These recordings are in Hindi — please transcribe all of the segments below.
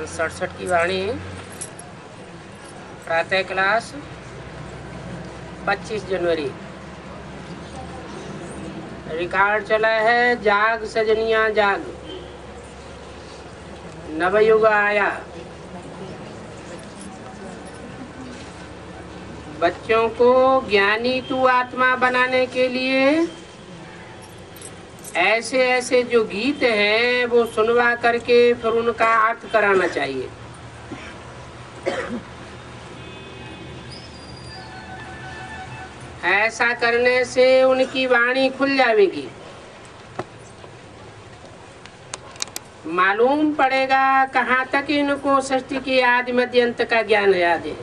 67 की वाणी प्रातः क्लास 25 जनवरी। रिकॉर्ड चला है जाग सजनिया जाग, नवयुग आया। बच्चों को ज्ञानी तू आत्मा बनाने के लिए ऐसे ऐसे जो गीत हैं वो सुनवा करके फिर उनका अर्थ कराना चाहिए। ऐसा करने से उनकी वाणी खुल जाएगी। मालूम पड़ेगा कहाँ तक इनको सृष्टि के आदि मध्य अंत का ज्ञान याद है।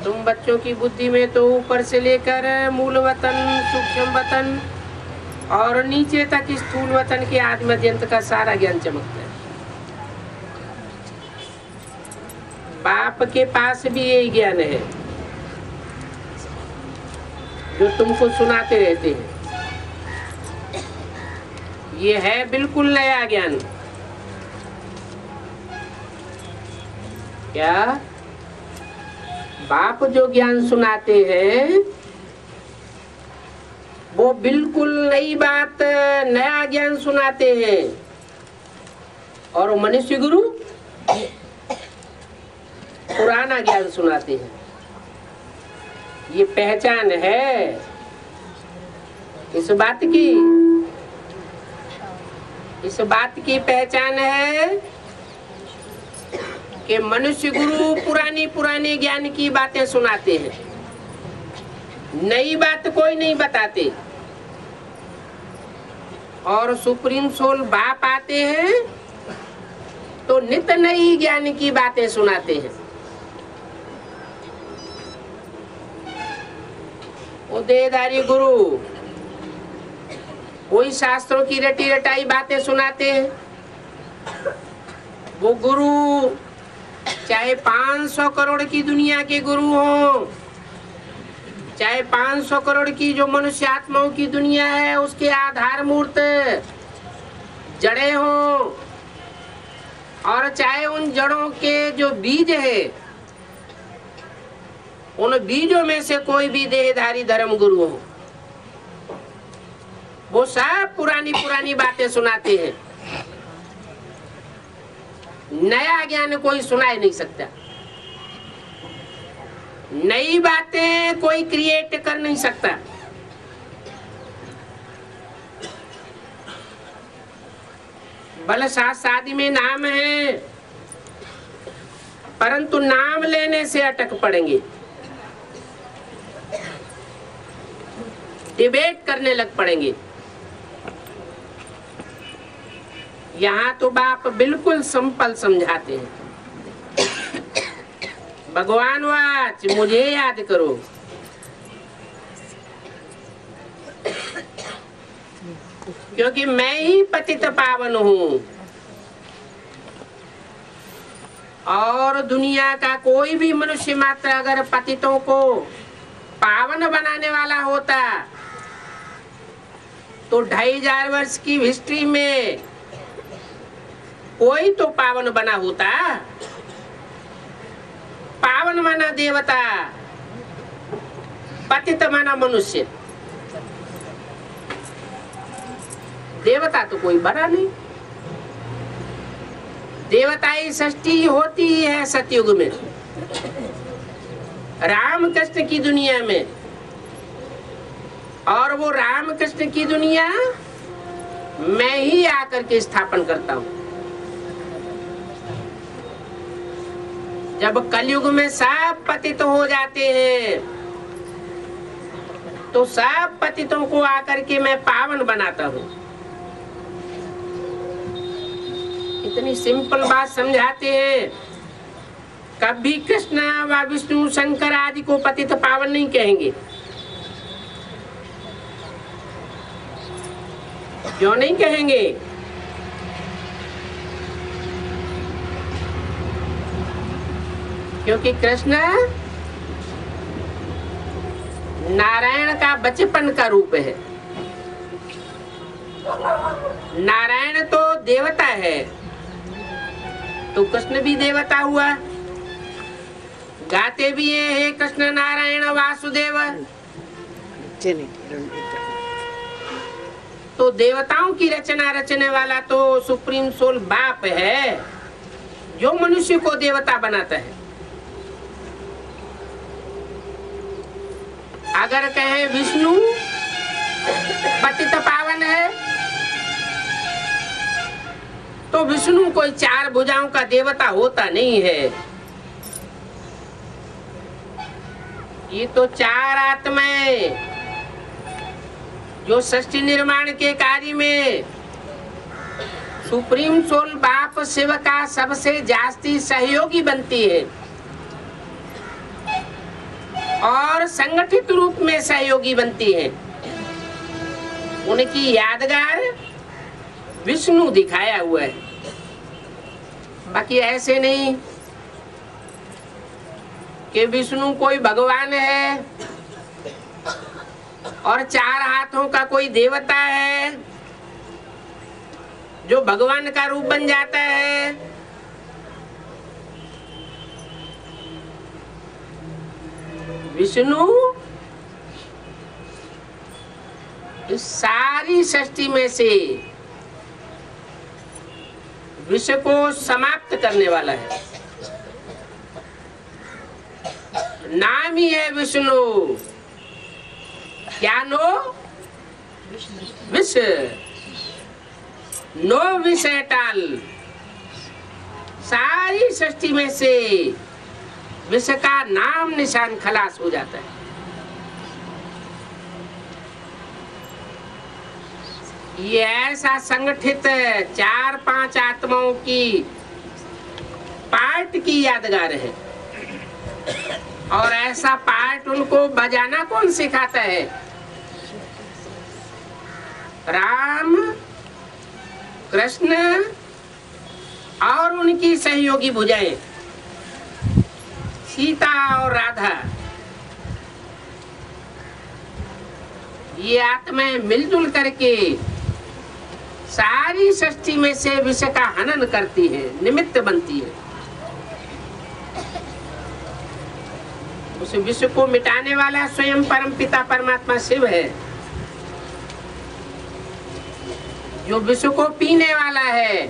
तुम बच्चों की बुद्धि में तो ऊपर से लेकर मूल वतन, सूक्ष्म वतन और नीचे तक स्थूल वतन के आदि मध्य अंत का सारा ज्ञान चमकता है। बाप के पास भी यही ज्ञान है जो तुमको सुनाते रहते हैं। ये है बिल्कुल नया ज्ञान। क्या बाप जो ज्ञान सुनाते हैं वो बिल्कुल नई बात, नया ज्ञान सुनाते हैं। और मनुष्य गुरु पुराना ज्ञान सुनाते हैं। ये पहचान है इस बात की पहचान है कि मनुष्य गुरु पुरानी ज्ञान की बातें सुनाते हैं, नई बात कोई नहीं बताते। और सुप्रीम सोल बाप आते हैं तो नित नई ज्ञान की बातें सुनाते हैं। उदयधारी गुरु कोई शास्त्रों की रटी रटाई बातें सुनाते हैं। वो गुरु चाहे 500 करोड़ की दुनिया के गुरु हो, चाहे 500 करोड़ की जो मनुष्य आत्माओं की दुनिया है उसके आधार मूर्त जड़े हो, और चाहे उन जड़ों के जो बीज है उन बीजों में से कोई भी देहधारी धर्म गुरु हो, वो सब पुरानी बातें सुनाते हैं। नया ज्ञान कोई सुना ही नहीं सकता। नई बातें कोई क्रिएट कर नहीं सकता। भले शादी में नाम है परंतु नाम लेने से अटक पड़ेंगे, डिबेट करने लग पड़ेंगे। यहाँ तो बाप बिल्कुल सिंपल समझाते हैं। भगवान वाच मुझे याद करो। क्योंकि मैं ही पतित पावन हूँ और दुनिया का कोई भी मनुष्य मात्र अगर पतितों को पावन बनाने वाला होता तो 2500 वर्ष की हिस्ट्री में कोई तो पावन बना होता। पावन माना देवता, पतित माना मनुष्य। देवता तो कोई बना नहीं। देवताई सृष्टि होती ही है सतयुग में, राम कृष्ण की दुनिया में। और वो राम कृष्ण की दुनिया मैं ही आकर के स्थापन करता हूँ। जब कलयुग में सब पतित हो जाते हैं तो सब पतितों को आकर के मैं पावन बनाता हूँ। इतनी सिंपल बात समझाते हैं। कभी कृष्ण व विष्णु शंकर आदि को पतित पावन नहीं कहेंगे। क्यों नहीं कहेंगे? क्योंकि कृष्ण नारायण का बचपन का रूप है। नारायण तो देवता है तो कृष्ण भी देवता हुआ, गाते भी है हे कृष्ण नारायण वासुदेव। तो देवताओं की रचना रचने वाला तो सुप्रीम सोल बाप है, जो मनुष्य को देवता बनाता है। अगर कहें विष्णु पतित पावन है, तो विष्णु कोई 4 भुजाओं का देवता होता नहीं है। ये तो 4 आत्माएं जो सृष्टि निर्माण के कार्य में सुप्रीम सोल बाप शिव का सबसे जास्ती सहयोगी बनती है और संगठित रूप में सहयोगी बनती है। उनकी यादगार विष्णु दिखाया हुआ है, बाकी ऐसे नहीं कि विष्णु कोई भगवान है और 4 हाथों का कोई देवता है जो भगवान का रूप बन जाता है। विष्णु इस सारी सृष्टि में से विश्व को समाप्त करने वाला है। नाम ही है विष्णु। क्या नो विष, नो विष टाल। सारी सृष्टि में से विष का नाम निशान खलास हो जाता है। ये ऐसा संगठित 4-5 आत्माओं की पार्ट की यादगार है, और ऐसा पार्ट उनको बजाना कौन सिखाता है? राम, कृष्ण और उनकी सहयोगी भुजाएं सीता और राधा। ये आत्माएं मिलजुल करके सारी सृष्टि में से विष का हनन करती है, निमित्त बनती है। उस विश्व को मिटाने वाला स्वयं परम पिता परमात्मा शिव है, जो विश्व को पीने वाला है।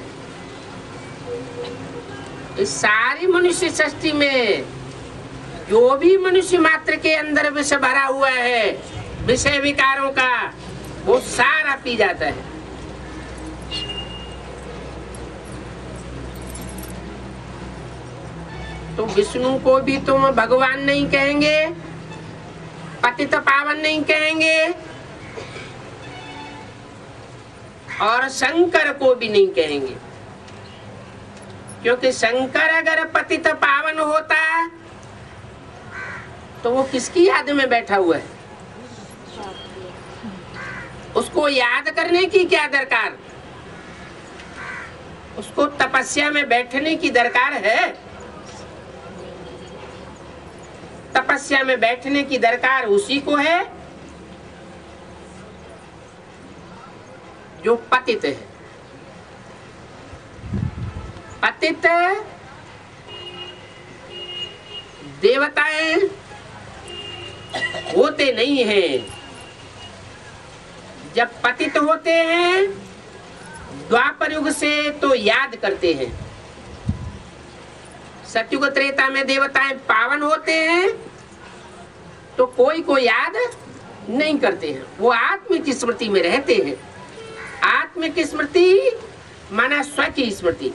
इस सारी मनुष्य सृष्टि में जो भी मनुष्य मात्र के अंदर विष भरा हुआ है, विषय विकारों का, वो सारा पी जाता है। तो विष्णु को भी तुम भगवान नहीं कहेंगे, पतित पावन नहीं कहेंगे, और शंकर को भी नहीं कहेंगे, क्योंकि शंकर अगर पतित पावन होता तो वो किसकी याद में बैठा हुआ है? उसको याद करने की क्या दरकार? उसको तपस्या में बैठने की दरकार है? तपस्या में बैठने की दरकार उसी को है जो पतित है। पतित देवताएं होते नहीं हैं। जब पतित होते हैं द्वापर युग से तो याद करते हैं। सतयुग त्रेता में देवताएं पावन होते हैं तो कोई को याद नहीं करते हैं, वो आत्म की स्मृति में रहते हैं। आत्म की स्मृति माना स्व की स्मृति।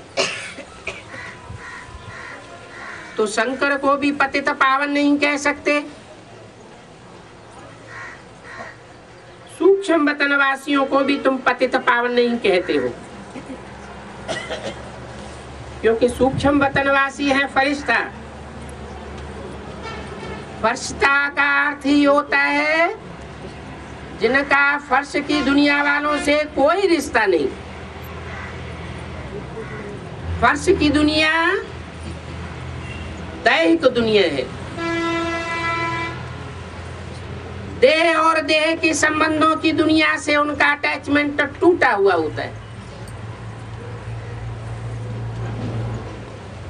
तो शंकर को भी पतित पावन नहीं कह सकते। सूक्ष्म वतनवासियों को भी तुम पतित पावन नहीं कहते हो, क्योंकि सूक्ष्म वतनवासी है फरिश्ता। फरिश्ता का अर्थ ही होता है जिनका फर्श की दुनिया वालों से कोई रिश्ता नहीं। फर्श की दुनिया दैहिक दुनिया है। देह और देह के संबंधों की दुनिया से उनका अटैचमेंट टूटा हुआ होता है।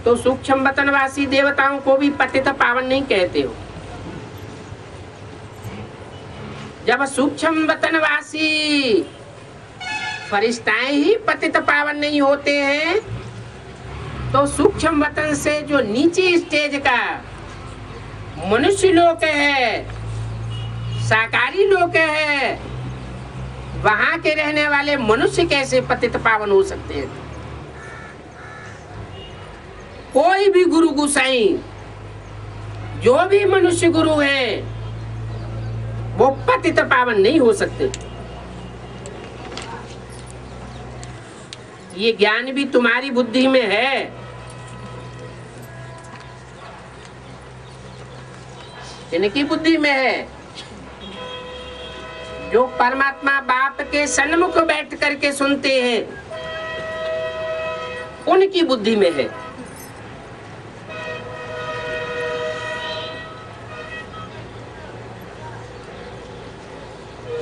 तो सूक्ष्म वतनवासी देवताओं को भी पतित पावन नहीं कहते हो। जब सूक्ष्म वतनवासी फरिश्ताएं ही पतित पावन नहीं होते हैं, तो सूक्ष्म वतन से जो नीचे स्टेज का मनुष्य लोक है, शाकाहारी लोक है, वहां के रहने वाले मनुष्य कैसे पतित पावन हो सकते हैं? कोई भी गुरु गोसाई, जो भी मनुष्य गुरु है, वो पतित पावन नहीं हो सकते। ये ज्ञान भी तुम्हारी बुद्धि में है। इनकी बुद्धि में है। जो परमात्मा बाप के सन्मुख बैठ करके सुनते हैं, उनकी बुद्धि में है।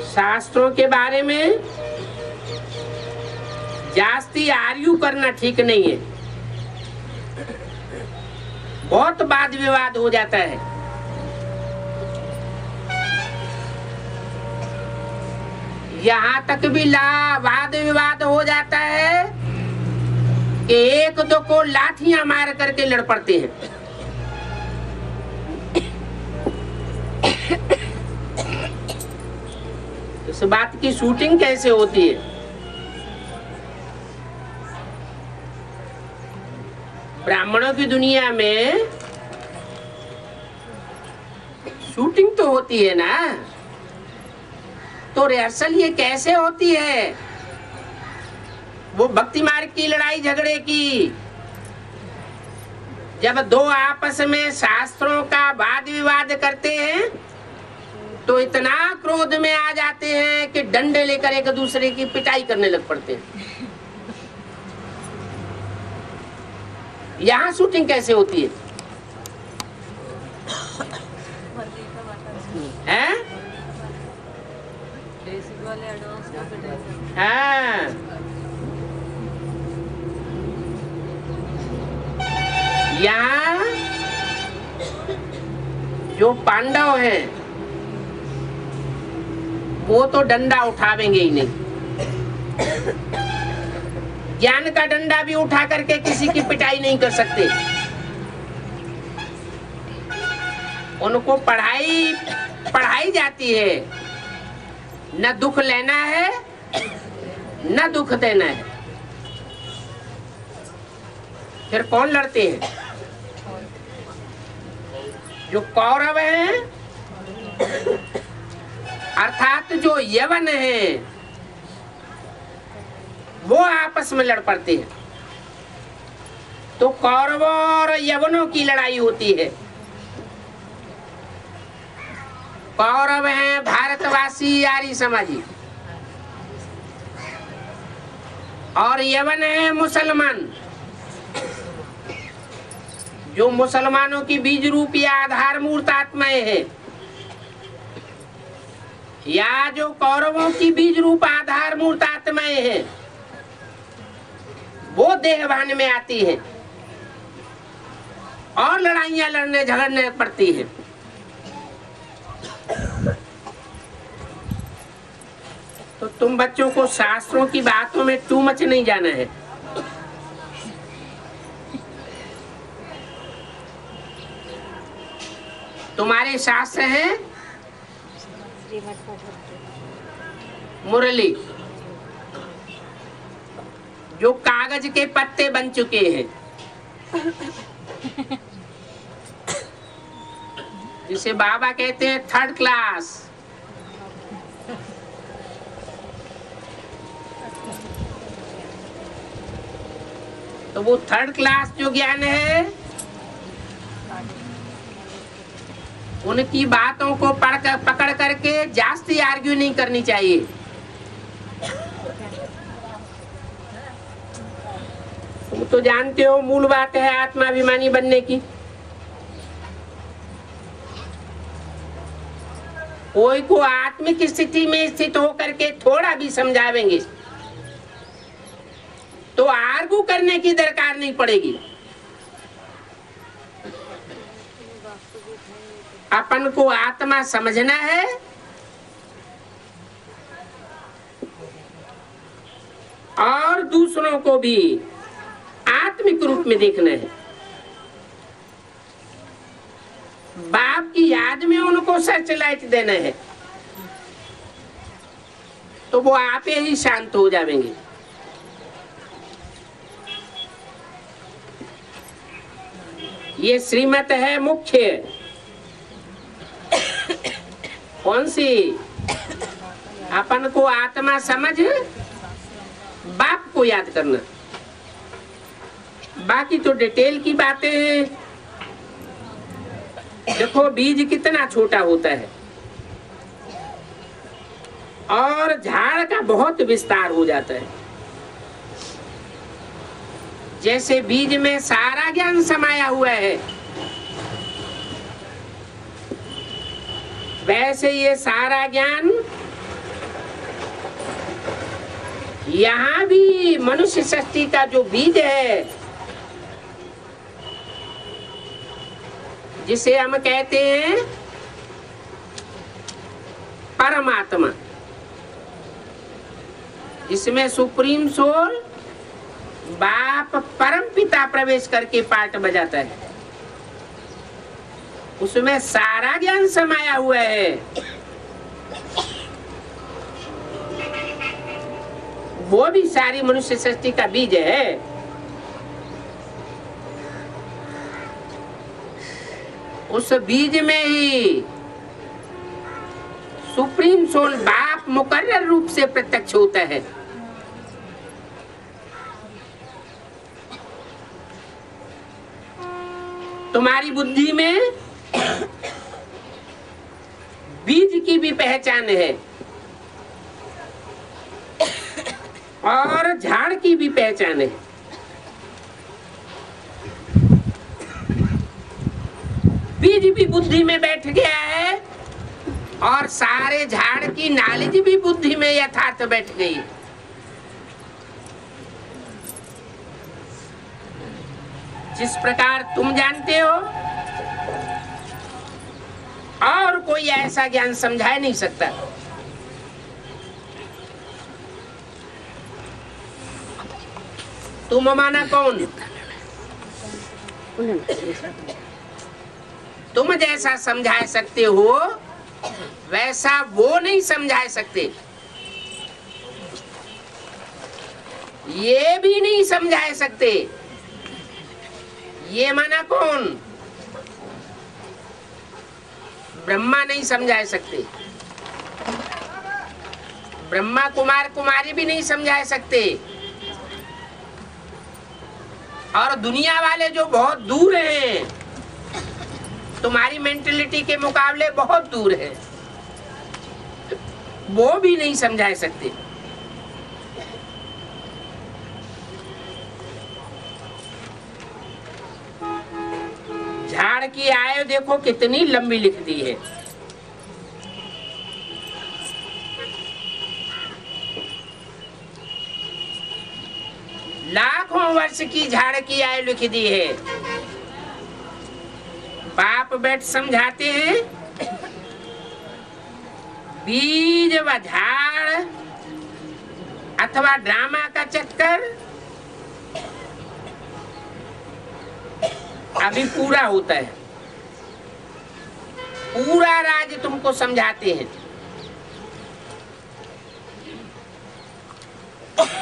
शास्त्रों के बारे में जास्ती आर्यू करना ठीक नहीं है। बहुत वाद विवाद हो जाता है। यहाँ तक भी वाद विवाद हो जाता है कि एक दो को लाठियां मार करके लड़ पड़ते हैं। इस बात की शूटिंग कैसे होती है? ब्राह्मणों की दुनिया में शूटिंग तो होती है ना, तो रिहर्सल ये कैसे होती है? वो भक्ति मार्ग की लड़ाई झगड़े की, जब दो आपस में शास्त्रों का वाद विवाद करते हैं तो इतना क्रोध में आ जाते हैं कि डंडे लेकर एक दूसरे की पिटाई करने लग पड़ते हैं। यहाँ शूटिंग कैसे होती है? हैं? हाँ। यहाँ जो पांडव हैं वो तो डंडा उठावेंगे ही नहीं। ज्ञान का डंडा भी उठा करके किसी की पिटाई नहीं कर सकते। उनको पढ़ाई जाती है, न दुख लेना है न दुख देना है। फिर कौन लड़ते हैं? जो कौरव हैं, अर्थात जो यवन है, वो आपस में लड़ पड़ते हैं। तो कौरवों और यवनों की लड़ाई होती है। कौरव हैं भारतवासी आर्य समाजी, और यवन है मुसलमान, जो मुसलमानों की बीज रूप या आधार मूर्त आत्माएं हैं। या जो कौरवों की बीज रूप आधार मूर्त आत्माएं हैं, वो देहभान में आती है और लड़ाइयां लड़ने झगड़ने पड़ती है। तो तुम बच्चों को शास्त्रों की बातों में टू मच नहीं जाना है। तुम्हारे शास्त्र हैं मुरली, जो कागज के पत्ते बन चुके हैं, जिसे बाबा कहते हैं थर्ड क्लास। तो वो थर्ड क्लास जो ज्ञान है, उनकी बातों को पकड़ करके जास्ती आर्ग्यू नहीं करनी चाहिए। तुम तो जानते हो मूल बात है आत्माभिमानी बनने की। कोई को आत्मिक स्थिति में स्थित होकर के थोड़ा भी समझावेंगे तो आर्गू करने की दरकार नहीं पड़ेगी। अपन को आत्मा समझना है और दूसरों को भी आत्मिक रूप में देखना है। बाप की याद में उनको सर्च लाइट देना है, तो वो आप ही शांत हो जाएंगे। ये श्रीमत है मुख्य। कौन सी? अपन को आत्मा समझ, बाप को याद करना। बाकी तो डिटेल की बातें हैं। देखो बीज कितना छोटा होता है और झाड़ का बहुत विस्तार हो जाता है। जैसे बीज में सारा ज्ञान समाया हुआ है, वैसे ये सारा ज्ञान यहाँ भी मनुष्य सृष्टि का जो बीज है, जिसे हम कहते हैं परमात्मा, जिसमें सुप्रीम सोल बाप परम पिता प्रवेश करके पाठ बजाता है, उसमें सारा ज्ञान समाया हुआ है। वो भी सारी मनुष्य सृष्टि का बीज है। उस बीज में ही सुप्रीम सोल बाप मुकर्रर रूप से प्रत्यक्ष होता है। तुम्हारी बुद्धि में बीज की भी पहचान है और झाड़ की भी पहचान है। बीज भी बुद्धि में बैठ गया है और सारे झाड़ की नॉलेज भी बुद्धि में यथार्थ बैठ गई। जिस प्रकार तुम जानते हो और कोई ऐसा ज्ञान समझा नहीं सकता। तुम माना कौन? तुम जैसा समझा सकते हो वैसा वो नहीं समझा सकते। ये भी नहीं समझा सकते। ये माना कौन? ब्रह्मा नहीं समझा सकते, ब्रह्मा कुमार कुमारी भी नहीं समझा सकते, और दुनिया वाले जो बहुत दूर हैं, तुम्हारी मेंटलिटी के मुकाबले बहुत दूर है, वो भी नहीं समझा सकते। झाड़ की आयु देखो कितनी लंबी लिख दी है। लाखों वर्ष की झाड़ की आयु लिख दी है। बाप बैठ समझाते हैं बीज व झाड़ अथवा ड्रामा का चक्कर अभी पूरा होता है। पूरा राज तुमको समझाते हैं।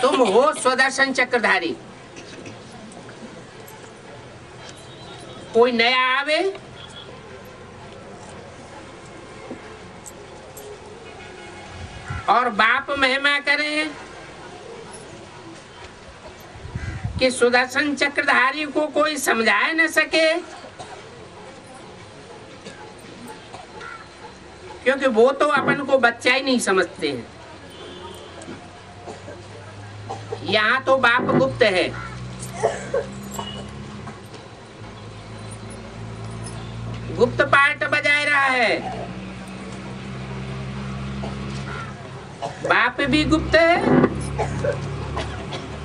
तुम हो स्वदर्शन चक्रधारी। कोई नया आवे और बाप महिमा करें कि सुदर्शन चक्रधारी को कोई समझा न सके, क्योंकि वो तो अपन को बच्चा ही नहीं समझते हैं। यहाँ तो बाप गुप्त है। गुप्त पार्ट बजाय रहा है। बाप भी गुप्त है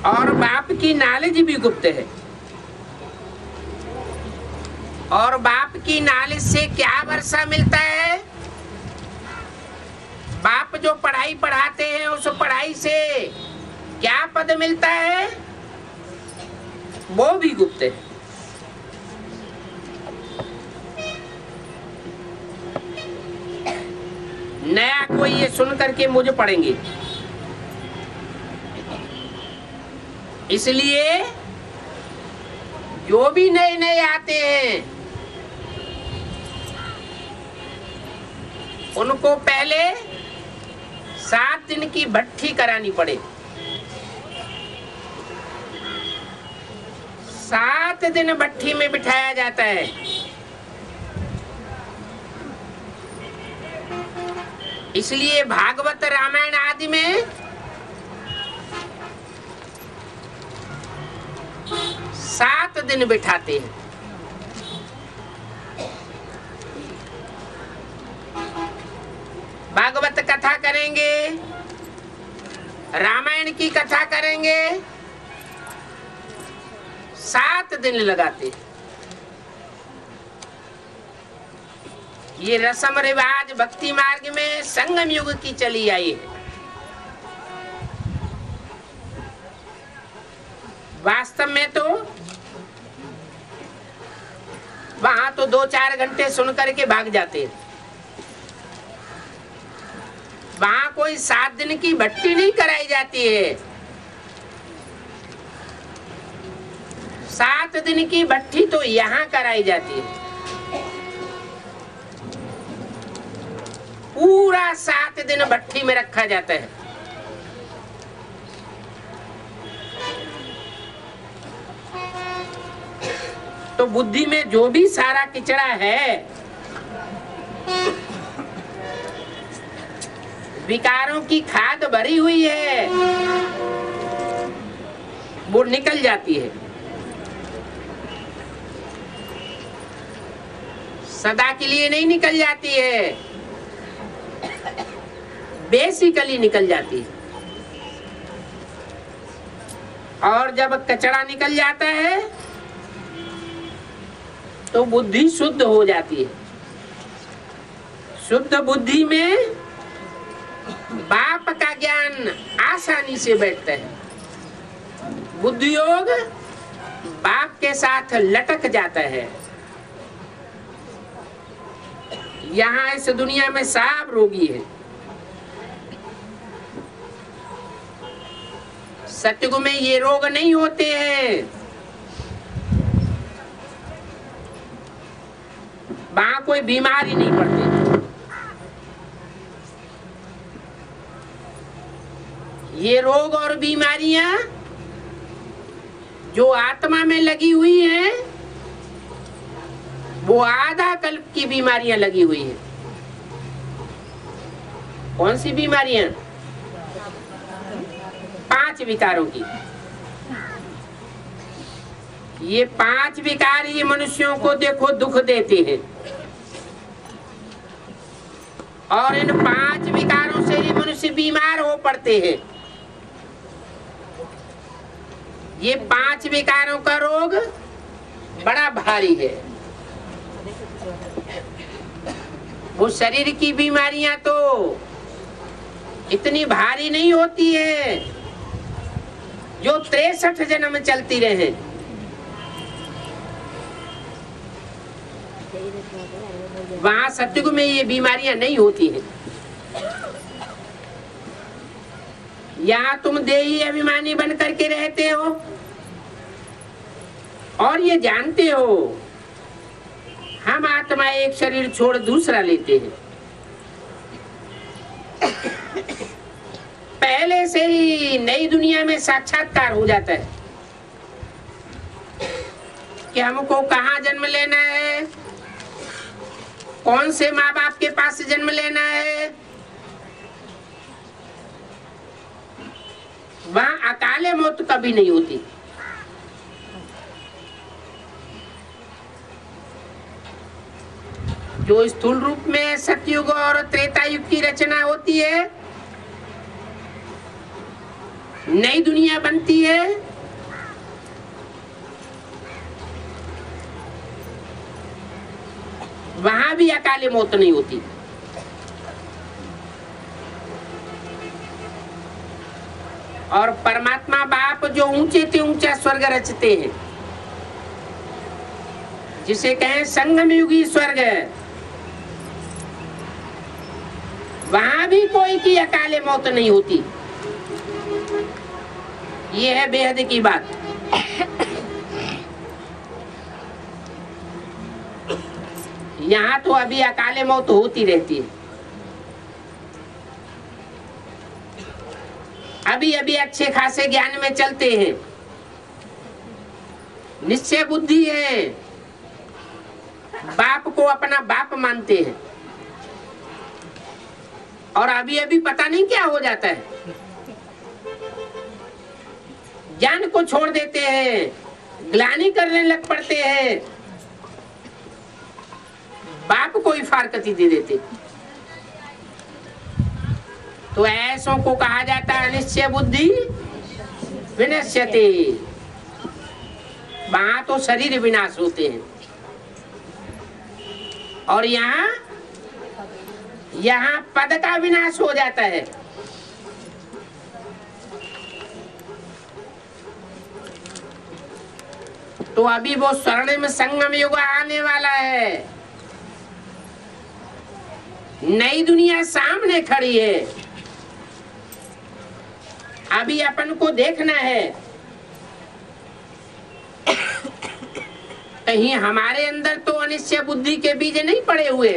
और बाप की नॉलेज भी गुप्त है। और बाप की नालिश से क्या वर्षा मिलता है? बाप जो पढ़ाई पढ़ाते हैं उस पढ़ाई से क्या पद मिलता है? वो भी गुप्त है। नया कोई ये सुन करके मुझे पढ़ेंगे, इसलिए जो भी नए नए आते हैं उनको पहले 7 दिन की भट्ठी करानी पड़े। 7 दिन भट्ठी में बिठाया जाता है। इसलिए भागवत रामायण आदि में 7 दिन बिठाते हैं। भागवत कथा करेंगे, रामायण की कथा करेंगे, 7 दिन लगाते हैं। ये रस्म रिवाज भक्ति मार्ग में संगम युग की चली आई है। वास्तव में तो वहां तो 2-4 घंटे सुन करके भाग जाते हैं। वहां कोई 7 दिन की भट्टी नहीं कराई जाती है। 7 दिन की भट्टी तो यहाँ कराई जाती है। पूरा 7 दिन भट्टी में रखा जाता है। तो बुद्धि में जो भी सारा किचड़ा है, विकारों की खाद भरी हुई है, वो निकल जाती है। सदा के लिए नहीं निकल जाती है, बेसिकली निकल जाती है। और जब कचरा निकल जाता है तो बुद्धि शुद्ध हो जाती है। शुद्ध बुद्धि में बाप का ज्ञान आसानी से बैठता है। बुद्धि योग बाप के साथ लटक जाता है। यहाँ इस दुनिया में सब रोगी है। सतयुग में ये रोग नहीं होते हैं। वहां कोई बीमारी नहीं पड़ती। ये रोग और बीमारियां जो आत्मा में लगी हुई हैं, वो आधा कल्प की बीमारियां लगी हुई हैं। कौन सी बीमारियां? 5 विकारों की। ये 5 विकार ये मनुष्यों को देखो दुख देते हैं, और इन 5 विकारों से ही मनुष्य बीमार हो पड़ते हैं। ये 5 विकारों का रोग बड़ा भारी है। वो शरीर की बीमारियां तो इतनी भारी नहीं होती है जो 63 जन्म चलती रहे। वहां सतयुग में ये बीमारियां नहीं होती हैं। यहाँ तुम देही अभिमानी बन करके रहते हो और ये जानते हो हम आत्मा एक शरीर छोड़ दूसरा लेते हैं। पहले से ही नई दुनिया में साक्षात्कार हो जाता है कि हमको कहाँ जन्म लेना है, कौन से माँ बाप के पास जन्म लेना है। वहां अकाले मौत कभी नहीं होती। जो स्थूल रूप में सतयुग और त्रेता युग की रचना होती है, नई दुनिया बनती है, वहां भी अकाले मौत नहीं होती। और परमात्मा बाप जो ऊंचे से ऊंचा स्वर्ग रचते हैं, जिसे कहें संगम युगी स्वर्ग, वहां भी कोई की अकाले मौत नहीं होती। ये है बेहद की बात। यहाँ तो अभी अकाले मौत होती रहती है। अभी अभी अच्छे खासे ज्ञान में चलते हैं, निश्चय बुद्धि है, बाप को अपना बाप मानते हैं, और अभी अभी पता नहीं क्या हो जाता है, ज्ञान को छोड़ देते हैं, ग्लानि करने लग पड़ते हैं, बाप को ही फारकती दे देते। तो ऐसों को कहा जाता है निश्चय बुद्धि विनश्यते। वहां तो शरीर विनाश होते हैं, और यहाँ पद का विनाश हो जाता है। तो अभी वो स्वर्णिम संगम युग आने वाला है, नई दुनिया सामने खड़ी है। अभी अपन को देखना है कहीं हमारे अंदर तो अनिश्चय बुद्धि के बीज नहीं पड़े हुए।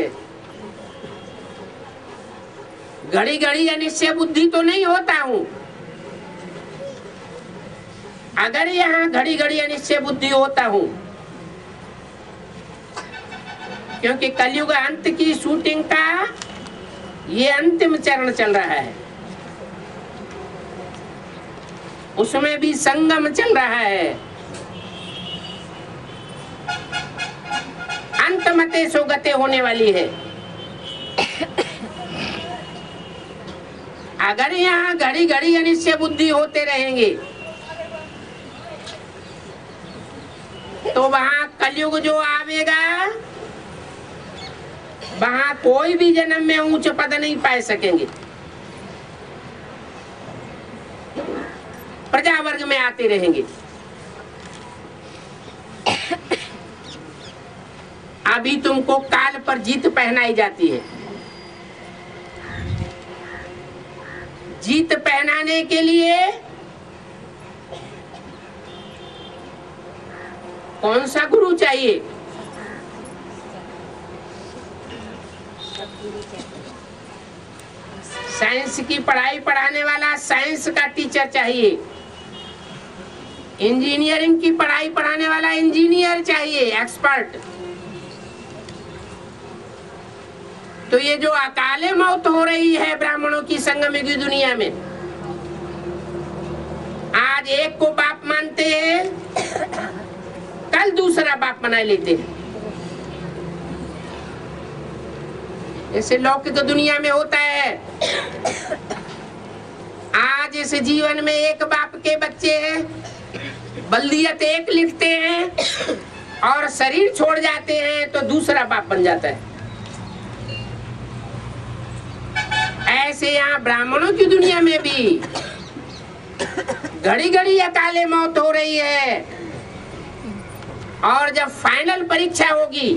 घड़ी घड़ी अनिश्चय बुद्धि तो नहीं होता हूं। अगर यहाँ घड़ी घड़ी अनिश्चय बुद्धि होता हूं, क्योंकि कलयुग अंत की शूटिंग का ये अंतिम चरण चल रहा है, उसमें भी संगम चल रहा है। अंत मते सो गते होने वाली है। अगर यहाँ घड़ी घड़ी अनिश्चय बुद्धि होते रहेंगे तो वहां कलयुग जो आवेगा, वहां कोई भी जन्म में ऊंच पद नहीं पा सकेंगे, प्रजा वर्ग में आते रहेंगे। अभी तुमको काल पर जीत पहनाई जाती है। जीत पहनाने के लिए कौन सा गुरु चाहिए? साइंस की पढ़ाई पढ़ाने वाला साइंस का टीचर चाहिए, इंजीनियरिंग की पढ़ाई पढ़ाने वाला इंजीनियर चाहिए, एक्सपर्ट। तो ये जो अकाले मौत हो रही है ब्राह्मणों की संगम की दुनिया में, आज एक को बाप मानते हैं, कल दूसरा बाप बना लेते हैं। ऐसे लौकिक दुनिया में होता है। आज इस जीवन में एक बाप के बच्चे हैं, बल्दियत एक लिखते हैं और शरीर छोड़ जाते हैं तो दूसरा बाप बन जाता है। ऐसे यहाँ ब्राह्मणों की दुनिया में भी घड़ी घड़ी अकाले मौत हो रही है, और जब फाइनल परीक्षा होगी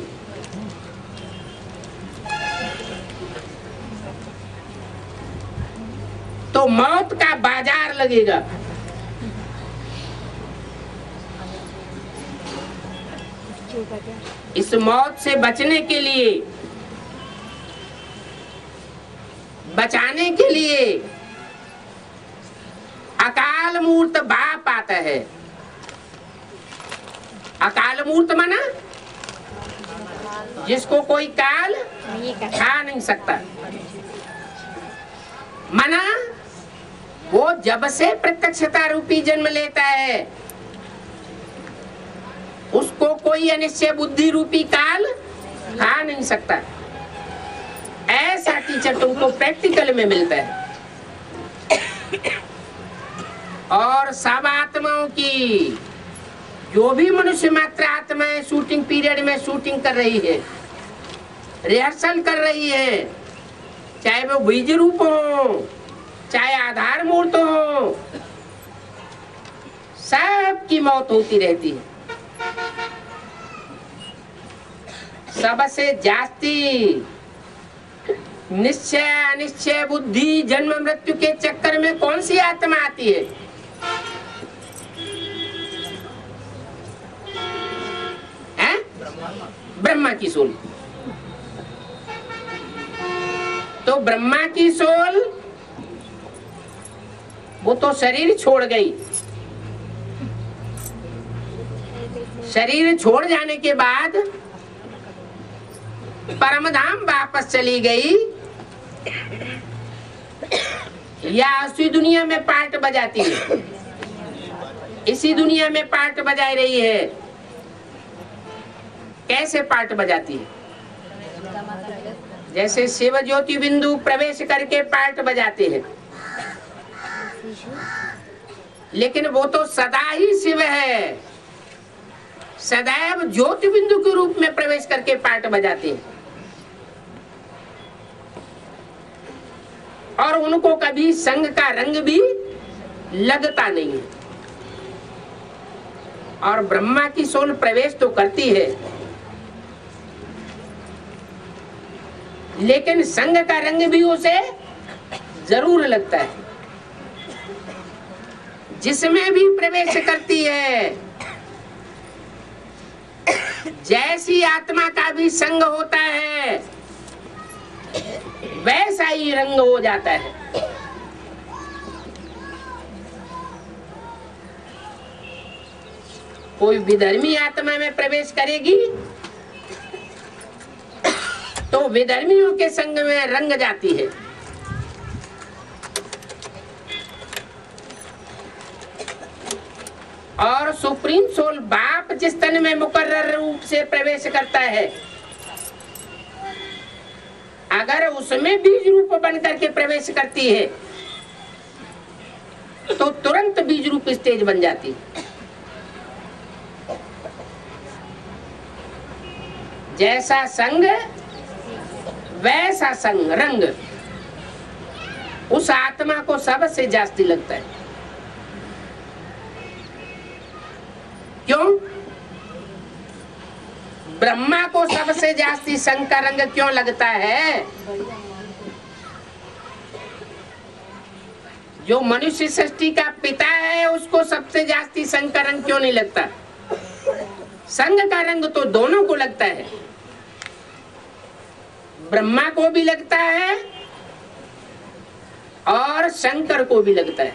तो मौत का बाजार लगेगा। इस मौत से बचने के लिए, बचाने के लिए अकाल मूर्त बाप आता है। अकाल मूर्त माना जिसको कोई काल खा नहीं सकता, माना वो जब से प्रत्यक्षता रूपी जन्म लेता है उसको कोई अनिश्चय बुद्धि रूपी काल खा नहीं सकता। ऐसा टीचर तुमको प्रैक्टिकल में मिलता है। और सब आत्माओं की, जो भी मनुष्य मात्र आत्माएं शूटिंग पीरियड में शूटिंग कर रही है, रिहर्सल कर रही है, चाहे वो बीज रूप हो, चाहे आधार मूर्त हो, सबकी मौत होती रहती है। सबसे जास्ती निश्चय अनिश्चय बुद्धि जन्म मृत्यु के चक्कर में कौन सी आत्मा आती है? हैं? ब्रह्मा की सोल। तो ब्रह्मा की सोल वो तो शरीर छोड़ गई, शरीर छोड़ जाने के बाद परमधाम वापस चली गई, या इसी दुनिया में पार्ट बजाती है, इसी दुनिया में पार्ट बजा रही है। कैसे पार्ट बजाती है? जैसे शिव ज्योति बिंदु प्रवेश करके पार्ट बजाते हैं, लेकिन वो तो सदा ही शिव है, सदैव ज्योति बिंदु के रूप में प्रवेश करके पार्ट बजाते हैं, और उनको कभी संग का रंग भी लगता नहीं है। और ब्रह्मा की सोल प्रवेश तो करती है, लेकिन संग का रंग भी उसे जरूर लगता है। जिसमें भी प्रवेश करती है, जैसी आत्मा का भी संग होता है, वैसा ही रंग हो जाता है। कोई विधर्मी आत्मा में प्रवेश करेगी तो विधर्मियों के संग में रंग जाती है, और सुप्रीम सोल बाप जिस तन में मुकर्रर रूप से प्रवेश करता है, अगर उसमें बीज रूप बन करके प्रवेश करती है तो तुरंत बीज रूप स्टेज बन जाती है। जैसा संग वैसा संग रंग उस आत्मा को सबसे जास्ती लगता है। क्यों? ब्रह्मा को सबसे जास्ती संग का रंग क्यों लगता है? जो मनुष्य सृष्टि का पिता है उसको सबसे जास्ती संग का रंग क्यों नहीं लगता? संग का रंग तो दोनों को लगता है, ब्रह्मा को भी लगता है और शंकर को भी लगता है।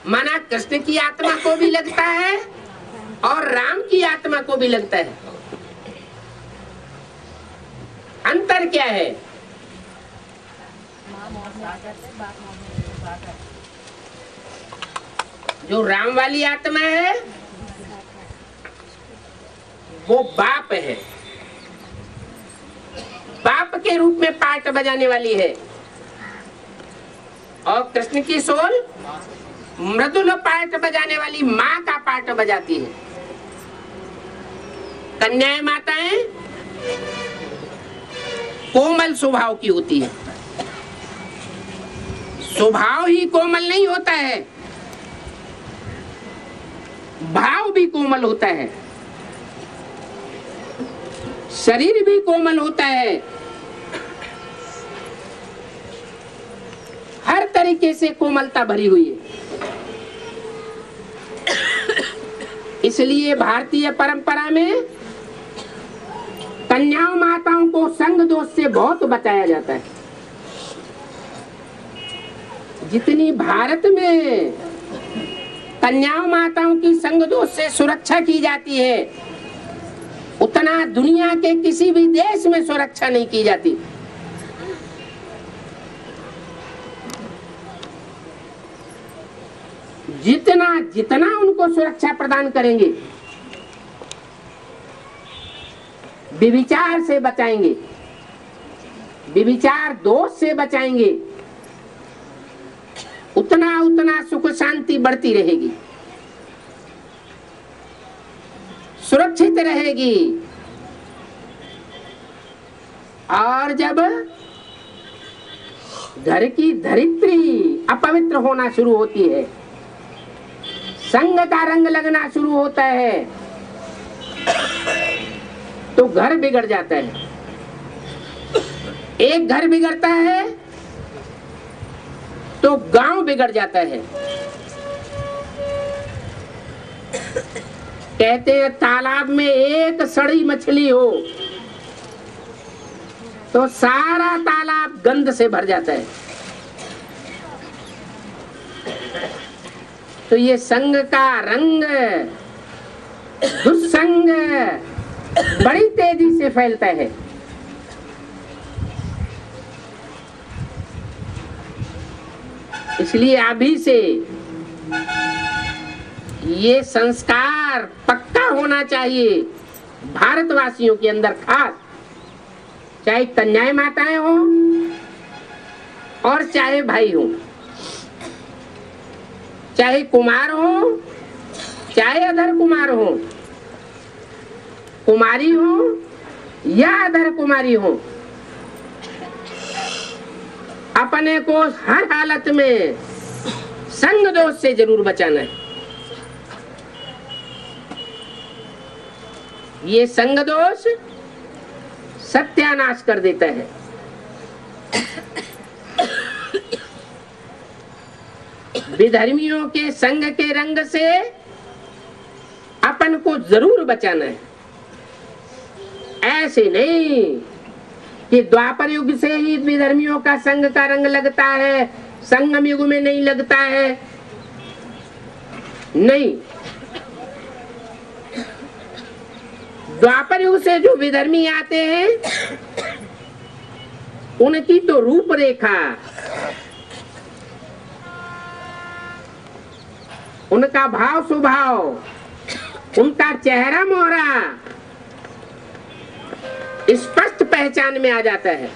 माना कृष्ण की आत्मा को भी लगता है और राम की आत्मा को भी लगता है। अंतर क्या है? जो राम वाली आत्मा है वो बाप है, बाप के रूप में पार्ट बजाने वाली है, और कृष्ण की सोल मृदुल पार्ट बजाने वाली माँ का पार्ट बजाती है। कन्याएं माताएं कोमल स्वभाव की होती है, स्वभाव ही कोमल नहीं होता है, भाव भी कोमल होता है, शरीर भी कोमल होता है, हर तरीके से कोमलता भरी हुई है। इसलिए भारतीय परंपरा में कन्याओं माताओं को संग दोष से बहुत बचाया जाता है। जितनी भारत में कन्याओं माताओं की संग दोष से सुरक्षा की जाती है, उतना दुनिया के किसी भी देश में सुरक्षा नहीं की जाती। जितना जितना उनको सुरक्षा प्रदान करेंगे, व्यभिचार से बचाएंगे, व्यभिचार दोष से बचाएंगे, उतना उतना सुख शांति बढ़ती रहेगी, सुरक्षित रहेगी। और जब घर की धरित्री अपवित्र होना शुरू होती है, संग का रंग लगना शुरू होता है, तो घर बिगड़ जाता है। एक घर बिगड़ता है तो गांव बिगड़ जाता है। कहते हैं तालाब में एक सड़ी मछली हो तो सारा तालाब गंध से भर जाता है। तो ये संग का रंग, दुस्संग बड़ी तेजी से फैलता है। इसलिए अभी से ये संस्कार पक्का होना चाहिए भारतवासियों के अंदर, खास चाहे कन्याएं माताएं हो और चाहे भाई हो, चाहे कुमार हो चाहे अधर कुमार हो, कुमारी हो या अधर कुमारी हो, अपने को हर हालत में संग दोष से जरूर बचाना है। ये संग दोष सत्यानाश कर देता है। विधर्मियों के संग के रंग से अपन को जरूर बचाना है। ऐसे नहीं कि द्वापर युग से ही विधर्मियों का संग का रंग लगता है, संगम युग में नहीं लगता है। नहीं, द्वापर युग से जो विधर्मी आते हैं उनकी तो रूपरेखा, उनका भाव स्वभाव, उनका चेहरा मोहरा स्पष्ट पहचान में आ जाता है।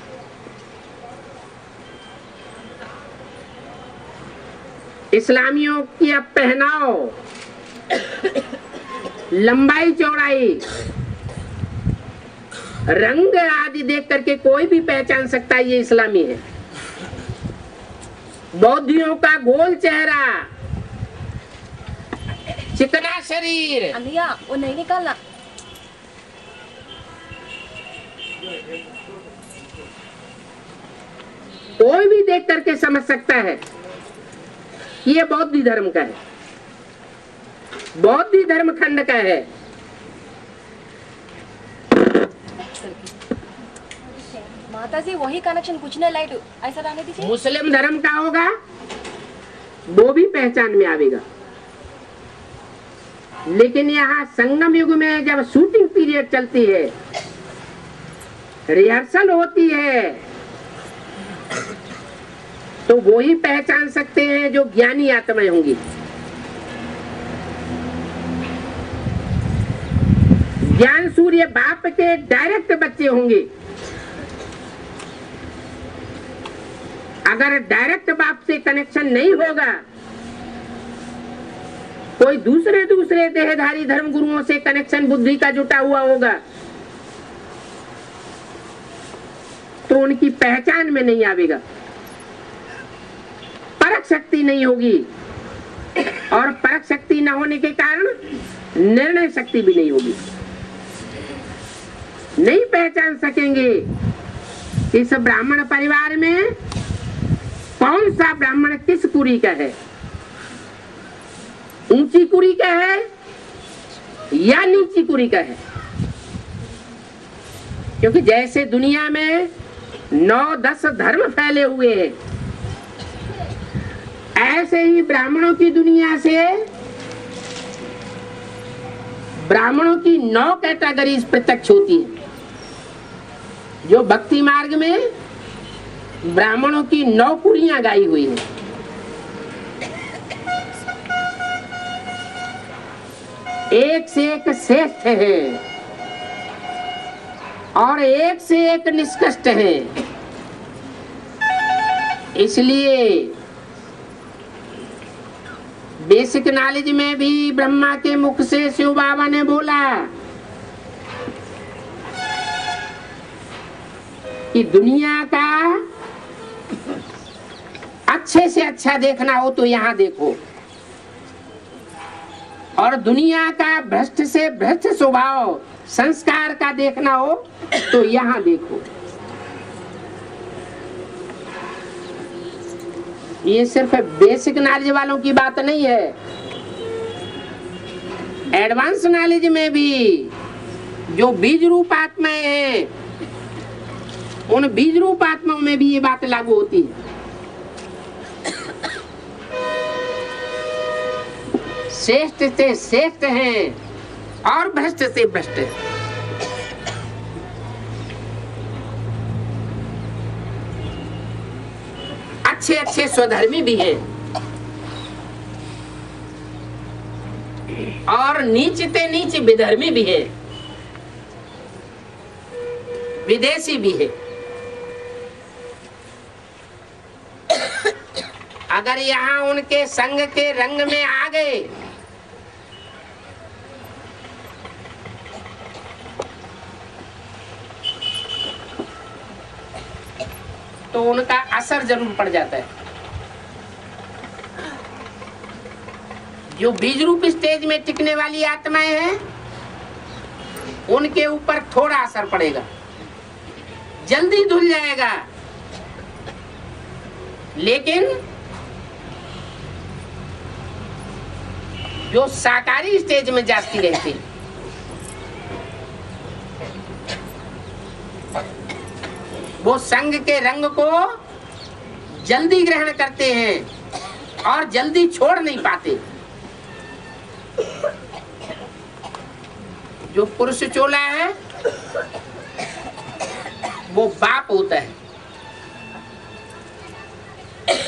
इस्लामियों की अब पहनाव, लंबाई चौड़ाई, रंग आदि देख करके कोई भी पहचान सकता है ये इस्लामी है। बौद्धियों का गोल चेहरा, चिकना शरीर, अनिया वो नहीं निकालना। कोई भी देख करके समझ सकता है कि ये बौद्ध धर्म का है, बौद्ध धर्म खंड का है। माता जी वही कनेक्शन कुछ नहीं लाइट ऐसा रहने दीजिए। मुस्लिम धर्म का होगा वो भी पहचान में आवेगा। लेकिन यहाँ संगम युग में जब शूटिंग पीरियड चलती है, रिहर्सल होती है, तो वो ही पहचान सकते हैं जो ज्ञानी आत्माएं होंगी। ज्ञान सूर्य बाप के डायरेक्ट बच्चे होंगे। अगर डायरेक्ट बाप से कनेक्शन नहीं होगा, कोई दूसरे देहधारी धर्म गुरुओं से कनेक्शन बुद्धि का जुटा हुआ होगा, तो उनकी पहचान में नहीं आवेगा, परख शक्ति नहीं होगी, और परख शक्ति न होने के कारण निर्णय शक्ति भी नहीं होगी। नहीं पहचान सकेंगे इस ब्राह्मण परिवार में कौन सा ब्राह्मण किस कुरी का है, ऊंची कुरी का है या नीची कुरी का है। क्योंकि जैसे दुनिया में 9-10 धर्म फैले हुए हैं, ऐसे ही ब्राह्मणों की दुनिया से ब्राह्मणों की 9 कैटेगरीज प्रत्यक्ष होती है। जो भक्ति मार्ग में ब्राह्मणों की 9 कुरियां गाई हुई है। एक से एक श्रेष्ठ है और एक से एक निष्कृष्ट है। इसलिए बेसिक नॉलेज में भी ब्रह्मा के मुख से शिव बाबा ने बोला कि दुनिया का अच्छे से अच्छा देखना हो तो यहाँ देखो, और दुनिया का भ्रष्ट से भ्रष्ट स्वभाव संस्कार का देखना हो तो यहाँ देखो। ये सिर्फ बेसिक नॉलेज वालों की बात नहीं है, एडवांस नॉलेज में भी जो बीज रूप आत्माएं हैं, उन बीज रूप आत्माओं में भी ये बात लागू होती है। श्रेष्ठ से श्रेष्ठ हैं और भ्रष्ट से भ्रष्ट हैं। अच्छे अच्छे स्वधर्मी भी हैं और नीचते नीच विधर्मी भी है, विदेशी भी है। अगर यहाँ उनके संग के रंग में आ गए तो उनका असर जरूर पड़ जाता है। जो बीज रूप स्टेज में टिकने वाली आत्माएं हैं, उनके ऊपर थोड़ा असर पड़ेगा, जल्दी धुल जाएगा। लेकिन जो साकारी स्टेज में जाती रहती है, वो संग के रंग को जल्दी ग्रहण करते हैं और जल्दी छोड़ नहीं पाते। जो पुरुष चोला है वो बाप होता है।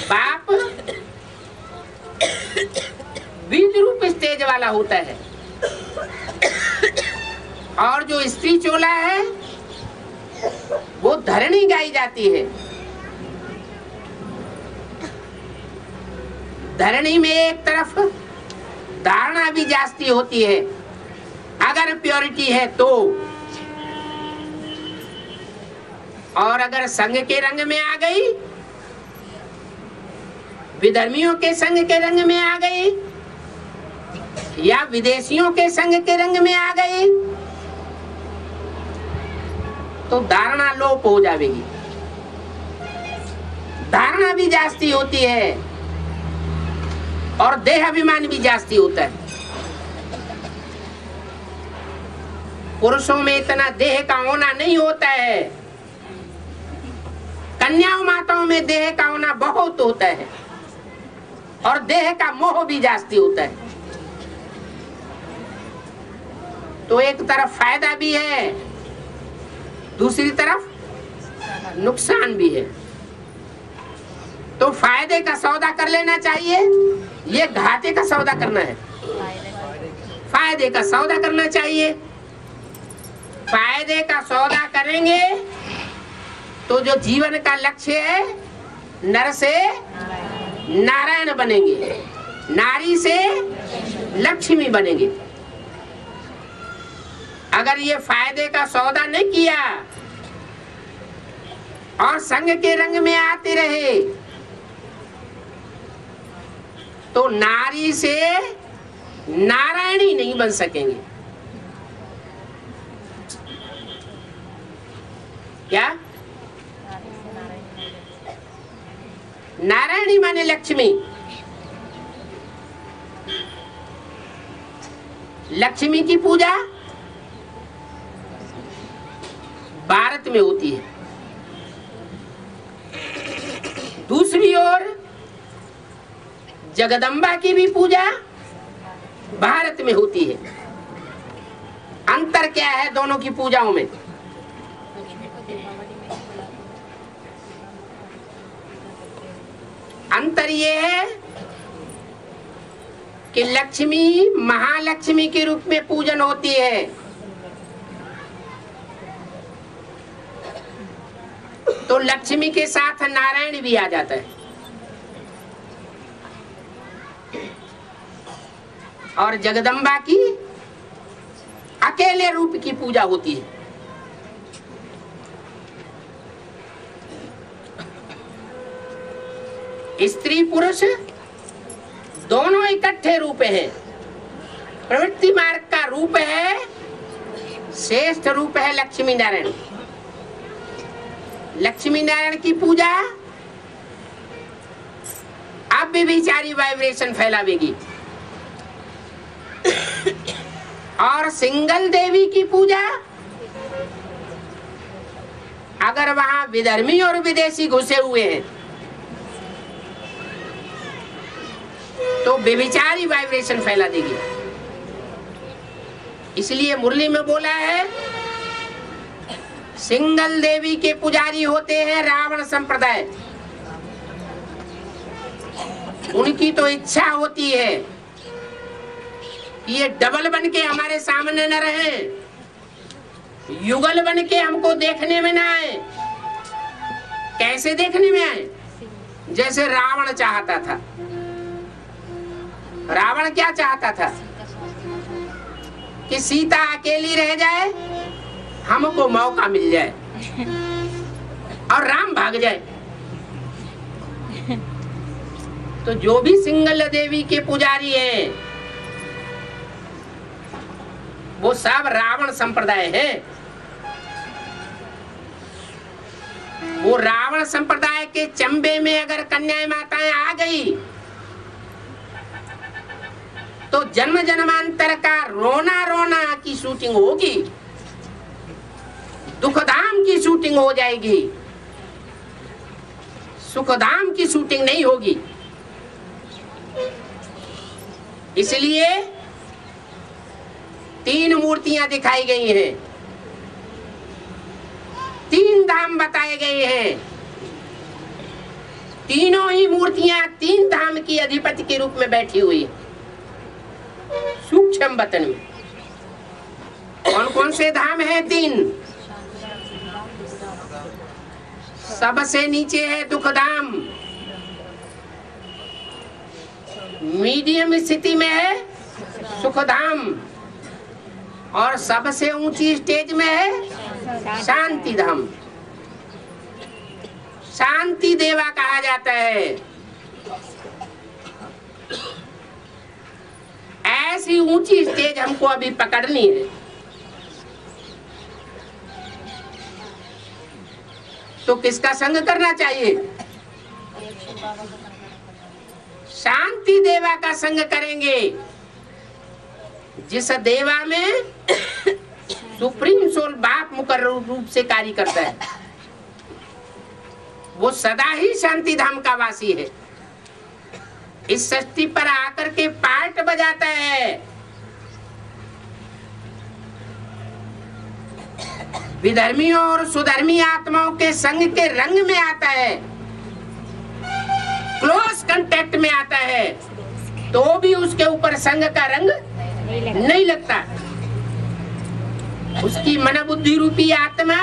बाप बीज रूप स्टेज वाला होता है, और जो स्त्री चोला है वो धरणी गाई जाती है। धरणी में एक तरफ धारणा भी जास्ती होती है, अगर प्योरिटी है तो, और अगर संग के रंग में आ गई, विधर्मियों के संग के रंग में आ गई या विदेशियों के संग के रंग में आ गई तो धारणा लोप हो जाएगी। धारणा भी जास्ती होती है और देह अभिमान भी जास्ती होता है। पुरुषों में इतना देह का होना नहीं होता है, कन्याओं माताओं में देह का होना बहुत होता है और देह का मोह भी जास्ती होता है। तो एक तरफ फायदा भी है, दूसरी तरफ नुकसान भी है। तो फायदे का सौदा कर लेना चाहिए, ये घाटे का सौदा करना है। फायदे का सौदा करना चाहिए। फायदे का सौदा करेंगे तो जो जीवन का लक्ष्य है, नर से नारायण बनेंगे, नारी से लक्ष्मी बनेंगे। अगर ये फायदे का सौदा नहीं किया और संग के रंग में आते रहे तो नारी से नारायणी नहीं बन सकेंगे। क्या? नारायणी माने लक्ष्मी। लक्ष्मी की पूजा भारत में होती है, दूसरी ओर जगदम्बा की भी पूजा भारत में होती है। अंतर क्या है दोनों की पूजाओं में? अंतर ये है कि लक्ष्मी महालक्ष्मी के रूप में पूजन होती है, तो लक्ष्मी के साथ नारायण भी आ जाता है। और जगदम्बा की अकेले रूप की पूजा होती है। स्त्री पुरुष दोनों इकट्ठे रूप हैं। प्रवृत्ति मार्ग का रूप है, श्रेष्ठ रूप है लक्ष्मी नारायण। लक्ष्मी नारायण की पूजा अब भी विचारी वाइब्रेशन फैलावेगी, और सिंगल देवी की पूजा अगर वहां विधर्मी और विदेशी घुसे हुए हैं तो बेविचारी वाइब्रेशन फैला देगी। इसलिए मुरली में बोला है, सिंगल देवी के पुजारी होते हैं रावण संप्रदाय। उनकी तो इच्छा होती है कि ये डबल बन के हमारे सामने न रहे, युगल बन के हमको देखने में न आए। कैसे देखने में आए? जैसे रावण चाहता था। रावण क्या चाहता था? कि सीता अकेली रह जाए, हमको मौका मिल जाए और राम भाग जाए। तो जो भी सिंगल देवी के पुजारी हैं वो सब रावण संप्रदाय है। वो रावण संप्रदाय के चंबे में अगर कन्याएं माताएं आ गई तो जन्म जन्मांतर का रोना रोना की शूटिंग होगी, दुखधाम की शूटिंग हो जाएगी, सुखधाम की शूटिंग नहीं होगी। इसलिए 3 मूर्तियां दिखाई गई हैं, 3 धाम बताए गए हैं। तीनों ही मूर्तियां 3 धाम की अधिपति के रूप में बैठी हुई है सूक्ष्म वतन में। कौन कौन से धाम है? 3। सबसे नीचे है दुखधाम, मीडियम स्थिति में है सुखधाम, और सबसे ऊंची स्टेज में है शांति धाम। शांति देवा कहा जाता है। ऐसी ऊंची स्टेज हमको अभी पकड़नी है। तो किसका संग करना चाहिए? शांति देवा का संग करेंगे, जिस देवा में सुप्रीम सोल बाप मुकर्रर रूप से कार्य करता है। वो सदा ही शांति धाम का वासी है। इस सृष्टि पर आकर के पार्ट बजाता है। विधर्मियों और सुधर्मी आत्माओं के संग के रंग में आता है, क्लोज कांटेक्ट में आता है, तो भी उसके ऊपर संग का रंग नहीं लगता। उसकी मन बुद्धि रूपी आत्मा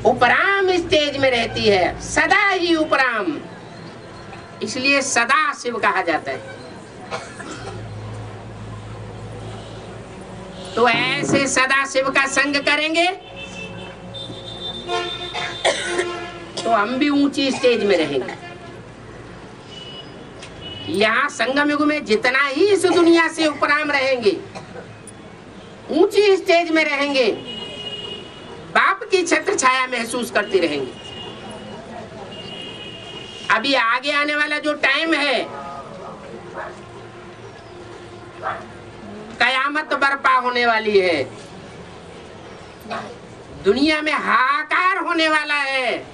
उपराम स्टेज में रहती है, सदा ही उपराम। इसलिए सदा शिव कहा जाता है। तो ऐसे सदा शिव का संग करेंगे तो हम भी ऊंची स्टेज में रहेंगे। यहाँ संगम युग में जितना ही इस दुनिया से उपराम रहेंगे, ऊंची स्टेज में रहेंगे, बाप की छत्र छाया महसूस करते रहेंगे। अभी आगे आने वाला जो टाइम है, कयामत बर्पा होने वाली है, दुनिया में हाहाकार होने वाला है।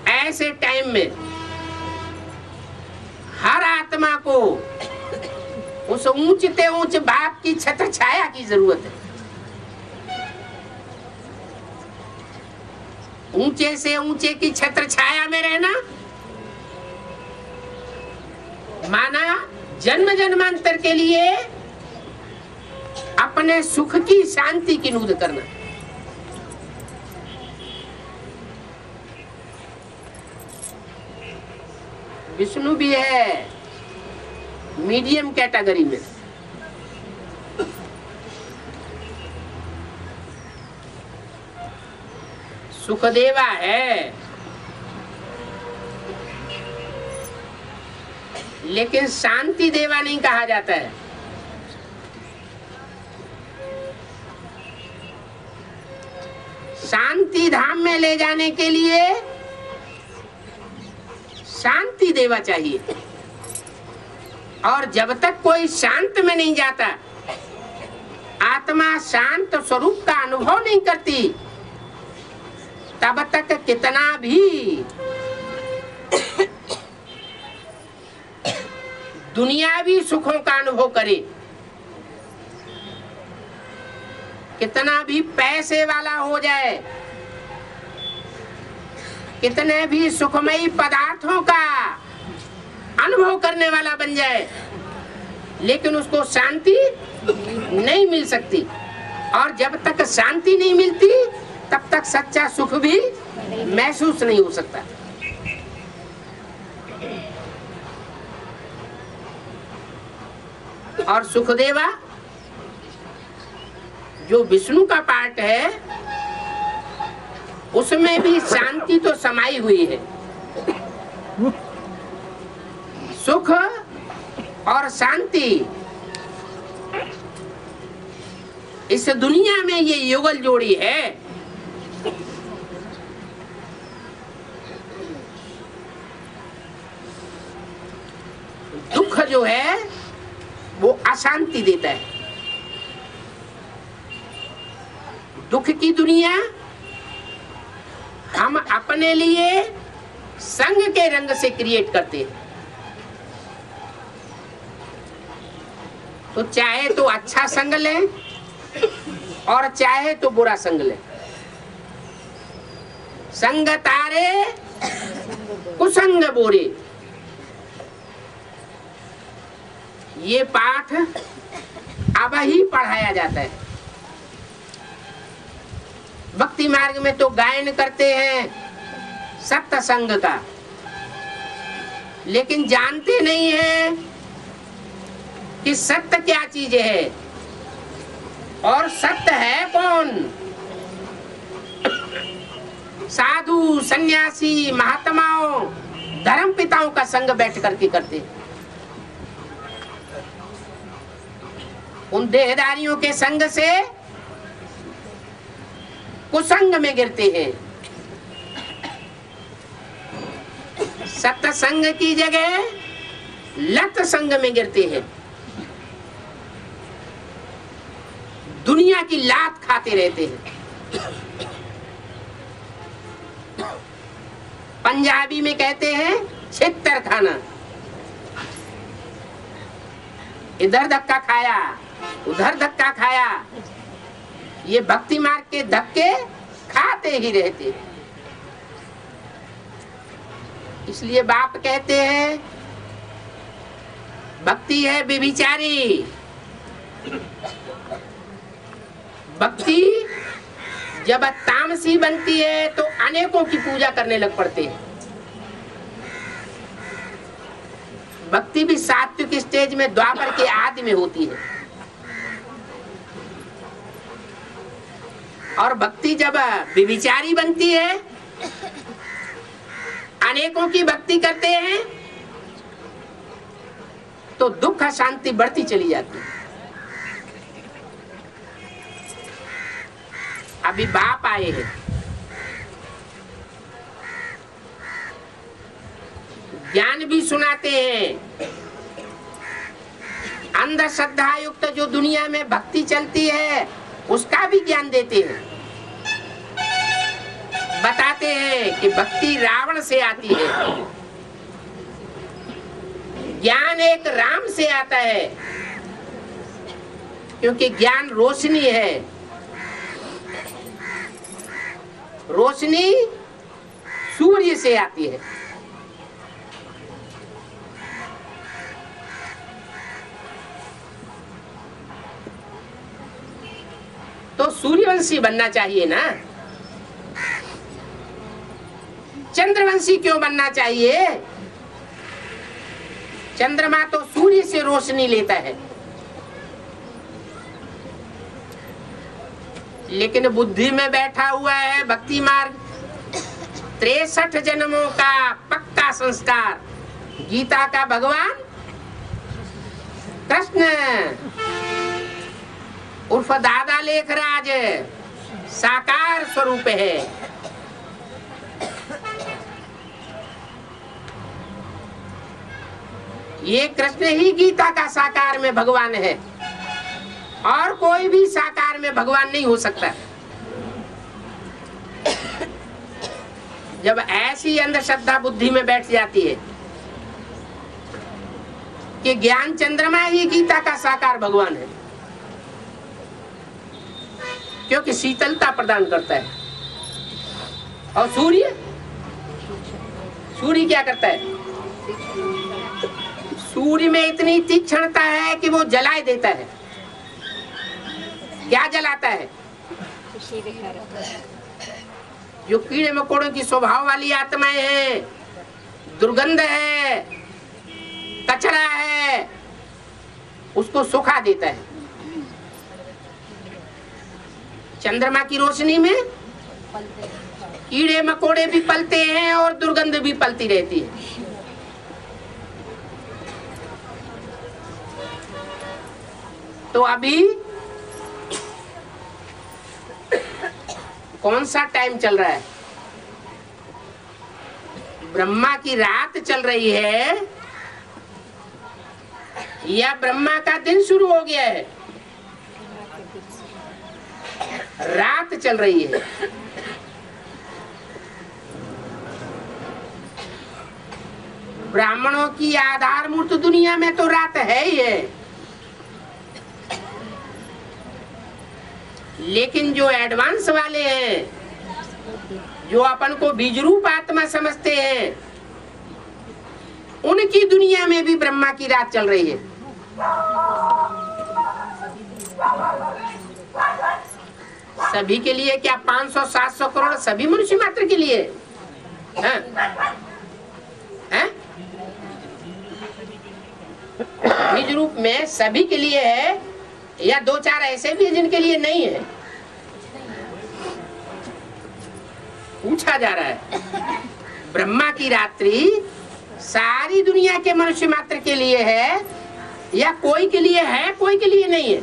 ऐसे टाइम में हर आत्मा को उस ऊंचते ऊंच बाप की छत्र छाया की जरूरत है। ऊंचे से ऊंचे की छत्र छाया में रहना माना जन्म जन्मांतर के लिए अपने सुख की शांति की नूद करना। विष्णु भी है मीडियम कैटेगरी में। सुखदेवा है, लेकिन शांति देवा नहीं कहा जाता है। शांति धाम में ले जाने के लिए शांति देवा चाहिए, और जब तक कोई शांत में नहीं जाता, आत्मा शांत स्वरूप का अनुभव नहीं करती, तब तक कितना भी दुनियावी सुखों का अनुभव करे, कितना भी पैसे वाला हो जाए, कितने भी सुखमयी पदार्थों का अनुभव करने वाला बन जाए, लेकिन उसको शांति नहीं मिल सकती। और जब तक शांति नहीं मिलती, तब तक सच्चा सुख भी महसूस नहीं हो सकता। और सुखदेवा जो विष्णु का पार्ट है, उसमें भी शांति तो समाई हुई है। सुख और शांति, इस दुनिया में ये युगल जोड़ी है। दुख जो है वो अशांति देता है। दुख की दुनिया हम अपने लिए संग के रंग से क्रिएट करते हैं। तो चाहे तो अच्छा संग लें और चाहे तो बुरा संग लें। संग तारे कुसंग बोरे, ये पाठ अब ही पढ़ाया जाता है। भक्ति मार्ग में तो गायन करते हैं सत्य संग का, लेकिन जानते नहीं है कि सत्य क्या चीज है और सत्य है कौन। साधु, सन्यासी, महात्माओं, धर्म पिताओं का संग बैठ करके करते हैं। उन देहदारियों के संग से कुसंग में गिरते हैं। सत्संग की जगह लत संग में गिरते हैं। दुनिया की लात खाते रहते हैं। पंजाबी में कहते हैं छित्तर खाना। इधर धक्का खाया, उधर धक्का खाया, ये भक्ति मार्ग के धक्के खाते ही रहते। इसलिए बाप कहते हैं भक्ति है व्यभिचारी। भक्ति जब तामसी बनती है तो अनेकों की पूजा करने लग पड़ते हैं। भक्ति भी सात्विक स्टेज में द्वापर के आदि में होती है। और भक्ति जब व्यभिचारी बनती है, अनेकों की भक्ति करते हैं, तो दुख शांति बढ़ती चली जाती है। अभी बाप आए हैं, ज्ञान भी सुनाते हैं। अंधश्रद्धा युक्त जो दुनिया में भक्ति चलती है उसका भी ज्ञान देते हैं। बताते हैं कि भक्ति रावण से आती है, ज्ञान एक राम से आता है, क्योंकि ज्ञान रोशनी है। रोशनी सूर्य से आती है। तो सूर्यवंशी बनना चाहिए ना, चंद्रवंशी क्यों बनना चाहिए? चंद्रमा तो सूर्य से रोशनी लेता है, लेकिन बुद्धि में बैठा हुआ है भक्ति मार्ग, 63 जन्मों का पक्का संस्कार गीता का भगवान कृष्ण उर्फ दादा लेखराज साकार स्वरूप है। ये कृष्ण ही गीता का साकार में भगवान है और कोई भी साकार में भगवान नहीं हो सकता। जब ऐसी अंधश्रद्धा बुद्धि में बैठ जाती है कि ज्ञान चंद्रमा ही गीता का साकार भगवान है, क्योंकि शीतलता प्रदान करता है। और सूर्य क्या करता है? सूर्य में इतनी तीक्ष्णता है कि वो जलाए देता है। क्या जलाता है? जो कीड़े मकोड़ों की स्वभाव वाली आत्माएं हैं, दुर्गंध है, कचरा है, उसको सुखा देता है। चंद्रमा की रोशनी में कीड़े मकोड़े भी पलते हैं और दुर्गंध भी पलती रहती है। तो अभी कौन सा टाइम चल रहा है? ब्रह्मा की रात चल रही है या ब्रह्मा का दिन शुरू हो गया है? रात चल रही है। ब्राह्मणों की आधारभूत दुनिया में तो रात है ही है, लेकिन जो एडवांस वाले हैं, जो अपन को बीज रूप आत्मा समझते हैं, उनकी दुनिया में भी ब्रह्मा की रात चल रही है। सभी के लिए क्या? 500-700 करोड़ सभी मनुष्य मात्र के लिए है? बीज रूप में सभी के लिए है या 2-4 ऐसे भी जिनके लिए नहीं है? पूछा जा रहा है। ब्रह्मा की रात्रि सारी दुनिया के मनुष्य मात्र के लिए है या कोई के लिए है, कोई के लिए नहीं है?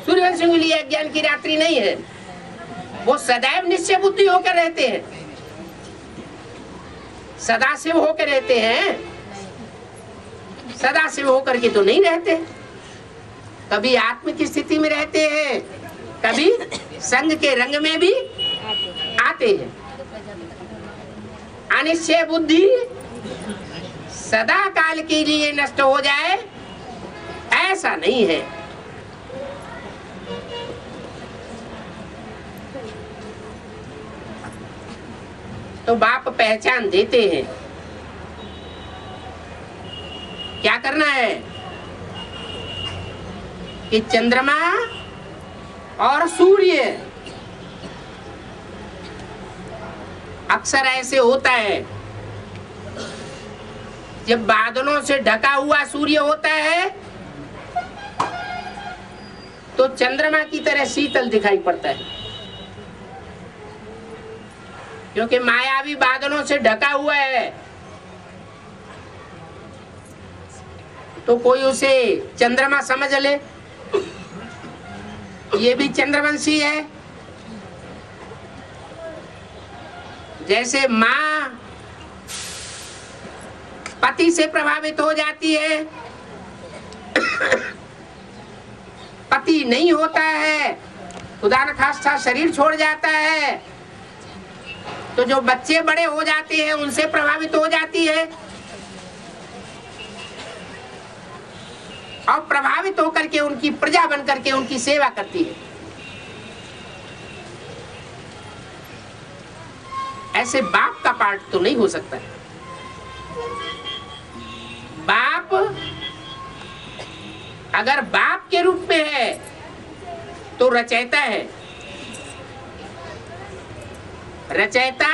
सूर्यवंशियों के लिए अज्ञान की रात्रि नहीं है। वो सदैव निश्चय बुद्धि होकर रहते हैं, सदाशिव होकर रहते हैं। सदाशिव होकर के तो नहीं रहते, कभी आत्म की स्थिति में रहते हैं, कभी संग के रंग में भी आते हैं। अनिश्चय बुद्धि सदा काल के लिए नष्ट हो जाए ऐसा नहीं है। तो बाप पहचान देते हैं। क्या करना है कि चंद्रमा और सूर्य, अक्सर ऐसे होता है जब बादलों से ढका हुआ सूर्य होता है तो चंद्रमा की तरह शीतल दिखाई पड़ता है, क्योंकि मायावी बादलों से ढका हुआ है। तो कोई उसे चंद्रमा समझ ले, ये भी चंद्रवंशी है। जैसे माँ पति से प्रभावित हो जाती है, पति नहीं होता है, खुदा न खास्ता शरीर छोड़ जाता है, तो जो बच्चे बड़े हो जाते हैं उनसे प्रभावित हो जाती है और प्रभावित होकर के उनकी प्रजा बन करके उनकी सेवा करती है। ऐसे बाप का पार्ट तो नहीं हो सकता। बाप अगर बाप के रूप में है तो रचयिता है। रचयिता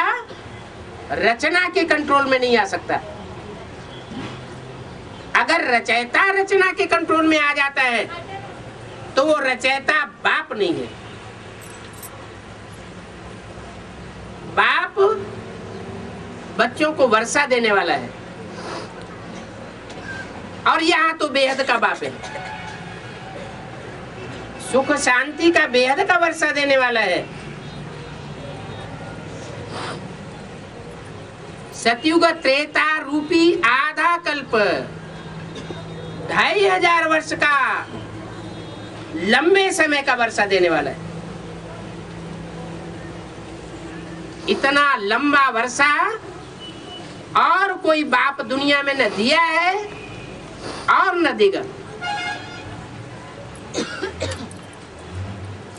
रचना के कंट्रोल में नहीं आ सकता। अगर रचयिता रचना के कंट्रोल में आ जाता है तो वो रचयिता बाप नहीं है। बाप बच्चों को वर्षा देने वाला है, और यहाँ तो बेहद का बाप है, सुख शांति का बेहद का वर्षा देने वाला है। सतयुग त्रेता रूपी आधा कल्प 2500 वर्ष का लंबे समय का वर्षा देने वाला है। इतना लंबा वर्षा और कोई बाप दुनिया में न दिया है और न देगा।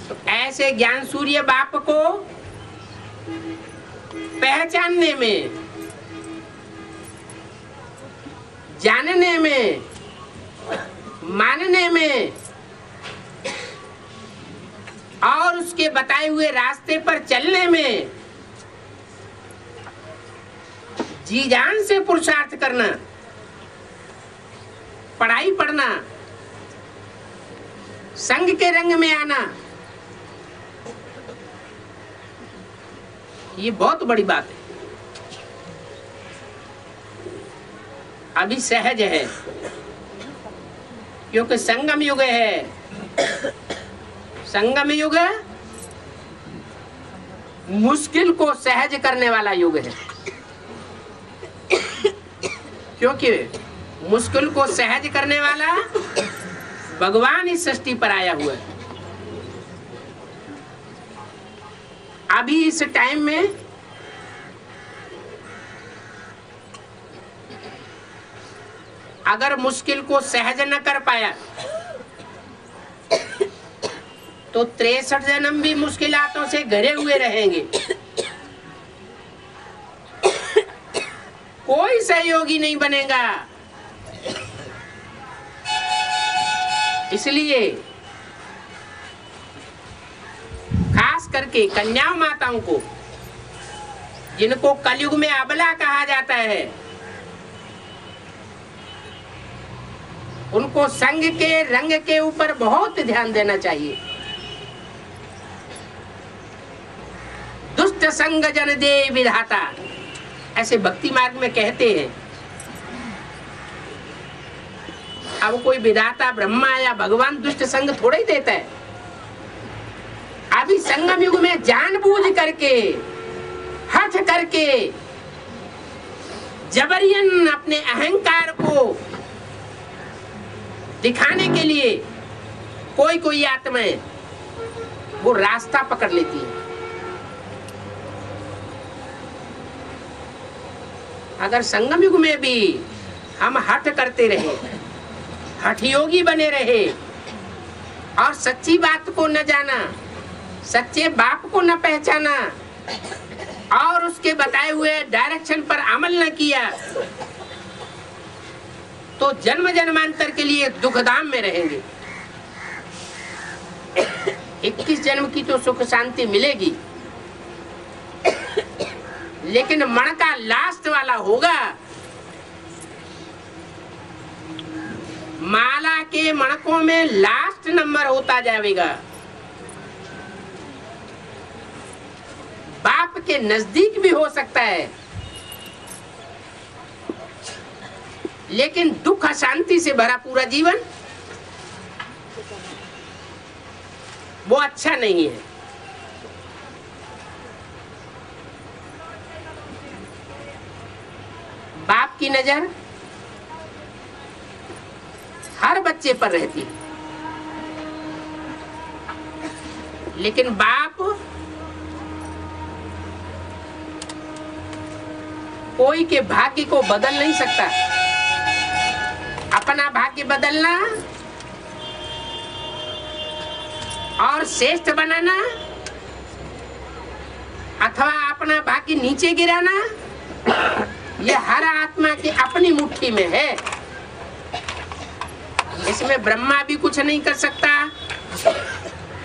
तो ऐसे ज्ञान सूर्य बाप को पहचानने में, जानने में, मानने में और उसके बताए हुए रास्ते पर चलने में जी जान से पुरुषार्थ करना, पढ़ाई पढ़ना, संग के रंग में आना, ये बहुत बड़ी बात है। अभी सहज है क्योंकि संगम युग है। संगम युग मुश्किल को सहज करने वाला युग है, क्योंकि मुश्किल को सहज करने वाला भगवान इस सृष्टि पर आया हुआ है। अभी इस टाइम में अगर मुश्किल को सहज न कर पाया तो 63 जन्म भी मुश्किलातों से घिरे हुए रहेंगे। कोई सहयोगी नहीं बनेगा। इसलिए खास करके कन्याओं माताओं को, जिनको कलयुग में अबला कहा जाता है, उनको संग के रंग के ऊपर बहुत ध्यान देना चाहिए। दुष्ट संग जन दे विधाता, ऐसे भक्ति मार्ग में कहते हैं। अब कोई विधाता ब्रह्मा या भगवान दुष्ट संग थोड़ा ही देता है। अभी संगम युग में जानबूझ करके, हठ करके, जबरियन अपने अहंकार को दिखाने के लिए कोई कोई आत्माएं वो रास्ता पकड़ लेती है। अगर संगम युग में भी हम हठ करते रहे, हठ योगी बने रहे और सच्ची बात को न जाना, सच्चे बाप को न पहचाना और उसके बताए हुए डायरेक्शन पर अमल न किया, तो जन्म जन्मांतर के लिए दुखधाम में रहेंगे। 21 जन्म की तो सुख शांति मिलेगी, लेकिन मन का लास्ट वाला होगा। माला के मणकों में लास्ट नंबर होता जाएगा। बाप के नजदीक भी हो सकता है, लेकिन दुख अशांति से भरा पूरा जीवन वो अच्छा नहीं है। बाप की नजर हर बच्चे पर रहती है, लेकिन बाप कोई के भाग्य को बदल नहीं सकता। अपना भाग्य बदलना और श्रेष्ठ बनाना अथवा अपना भाग्य नीचे गिराना, यह हर आत्मा की अपनी मुट्ठी में है। इसमें ब्रह्मा भी कुछ नहीं कर सकता,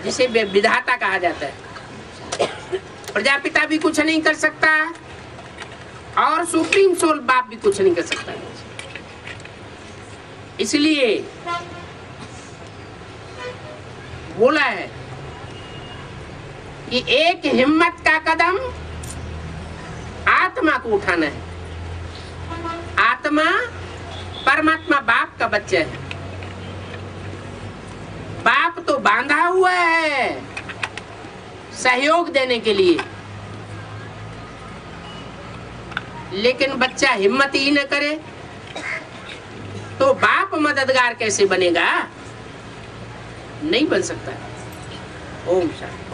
जिसे विधाता कहा जाता है। प्रजापिता भी कुछ नहीं कर सकता और सुप्रीम सोल बाप भी कुछ नहीं कर सकता। इसलिए बोला है कि एक हिम्मत का कदम आत्मा को उठाना है। आत्मा परमात्मा बाप का बच्चा है। बाप तो बांधा हुआ है सहयोग देने के लिए, लेकिन बच्चा हिम्मत ही न करे तो बाप मददगार कैसे बनेगा? नहीं बन सकता। ओम शांति।